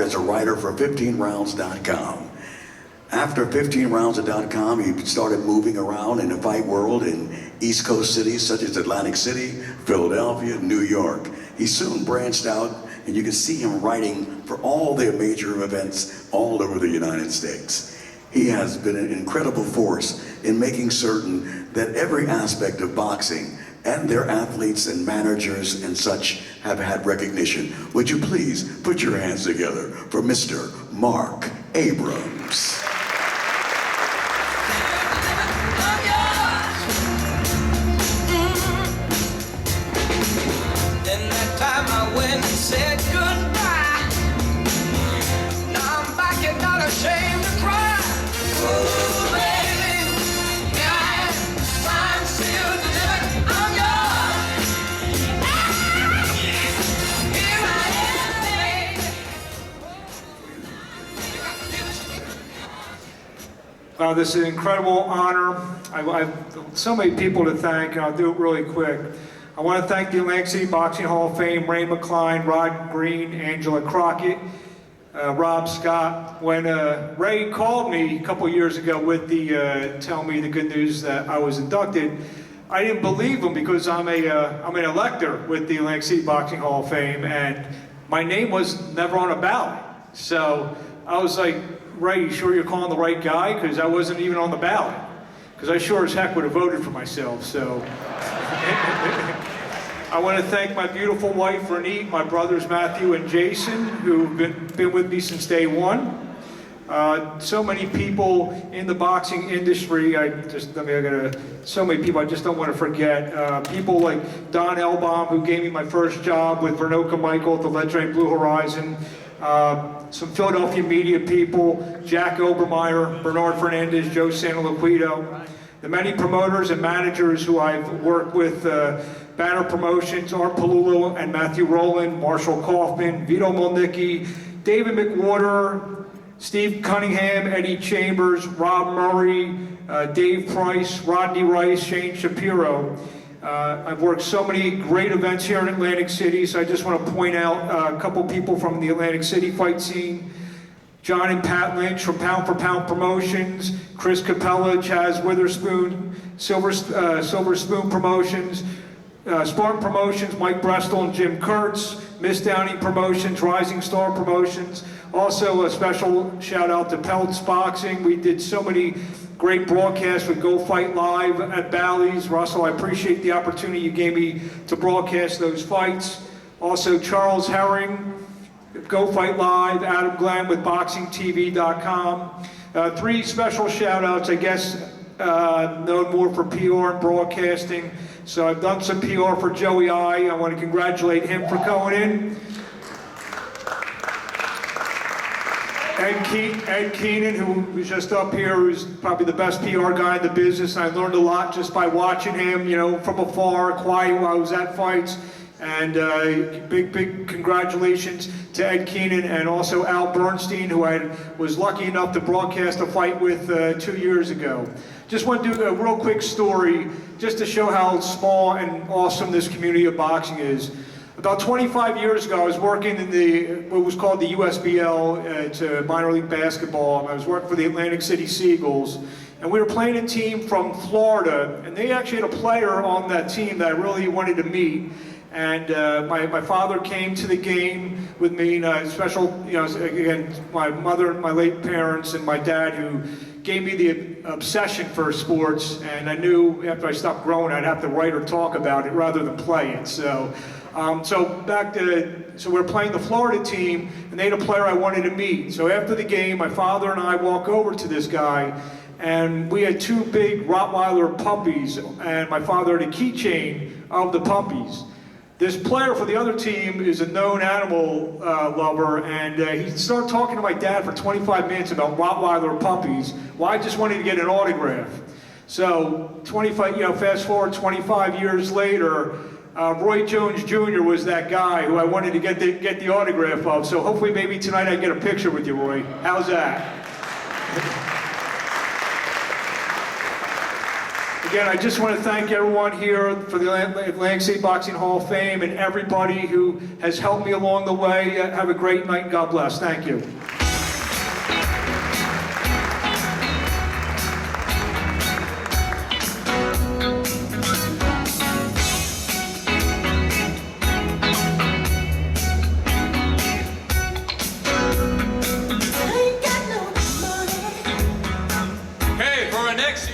as a writer for 15rounds.com. After 15rounds.com, he started moving around in the fight world in East Coast cities such as Atlantic City, Philadelphia, New York. He soon branched out, and you can see him writing for all their major events all over the United States. He has been an incredible force in making certain that every aspect of boxing and their athletes and managers and such have had recognition. Would you please put your hands together for Mr. Marc Abrams. Then that time I went and said goodbye. Now I'm back and not ashamed to cry. Ooh, baby, here I am, signed, sealed, delivered, I'm yours. Here I am, baby. This is an incredible honor. I've so many people to thank, and I'll do it really quick. I want to thank the Atlantic City Boxing Hall of Fame, Ray McCline, Rod Green, Angela Crockett, Rob Scott. When Ray called me a couple years ago with the telling me the good news that I was inducted, I didn't believe him because I'm an elector with the Atlantic City Boxing Hall of Fame, and my name was never on a ballot. So I was like, Ray, you sure you're calling the right guy? Because I wasn't even on the ballot. Because I sure as heck would have voted for myself. So I want to thank my beautiful wife, Renee, my brothers, Matthew and Jason, who've been with me since day one. So many people in the boxing industry, so many people I just don't want to forget. People like Don Elbaum, who gave me my first job with Vernoka Michael at the legendary Blue Horizon. Some Philadelphia media people, Jack Obermeyer, Bernard Fernandez, Joe Santaluquido. The many promoters and managers who I've worked with, Banner Promotions, Art Palullo and Matthew Rowland, Marshall Kaufman, Vito Molnicki, David McWhorter, Steve Cunningham, Eddie Chambers, Rob Murray, Dave Price, Rodney Rice, Shane Shapiro. I've worked so many great events here in Atlantic City, so I just want to point out a couple people from the Atlantic City fight scene. John and Pat Lynch from Pound for Pound Promotions, Chris Capella, Chaz Witherspoon, Silver Spoon Promotions, Spartan Promotions, Mike Brestel and Jim Kurtz, Miss Downing Promotions, Rising Star Promotions. Also a special shout out to Peltz Boxing. We did so many great broadcasts with Go Fight Live at Bally's. Russell, I appreciate the opportunity you gave me to broadcast those fights. Also Charles Herring, Go Fight Live, Adam Glenn with BoxingTV.com. Three special shout outs, I guess, known more for PR and broadcasting. So I've done some PR for Joey I want to congratulate him for going in. Ed Keenan, who was just up here, who's probably the best PR guy in the business, and I learned a lot just by watching him, from afar, quiet while I was at fights. And big congratulations to Ed Keenan and also Al Bernstein, who I was lucky enough to broadcast a fight with 2 years ago. Just want to do a real quick story just to show how small and awesome this community of boxing is. About 25 years ago, I was working in what was called the USBL, it's minor league basketball, and I was working for the Atlantic City Seagulls. And we were playing a team from Florida, and they actually had a player on that team that I really wanted to meet. And my father came to the game with me, and special, again, my mother, my late parents, and my dad, who gave me the obsession for sports. And I knew after I stopped growing, I'd have to write or talk about it rather than play it. So we're playing the Florida team, and they had a player I wanted to meet. So after the game, my father and I walk over to this guy, and we had two big Rottweiler puppies, and my father had a keychain of the puppies. This player for the other team is a known animal lover, and he started talking to my dad for 25 minutes about Rottweiler puppies. Well, I just wanted to get an autograph. So fast forward 25 years later, Roy Jones Jr. was that guy who I wanted to get the autograph of. So hopefully maybe tonight I get a picture with you, Roy. How's that? Again, I just want to thank everyone here for the Atlantic City Boxing Hall of Fame and everybody who has helped me along the way. Have a great night and God bless. Thank you.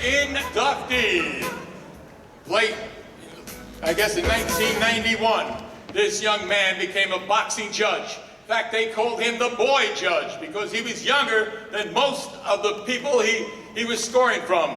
Inductee. Late, I guess in 1991, this young man became a boxing judge. In fact, they called him the boy judge because he was younger than most of the people he was scoring from.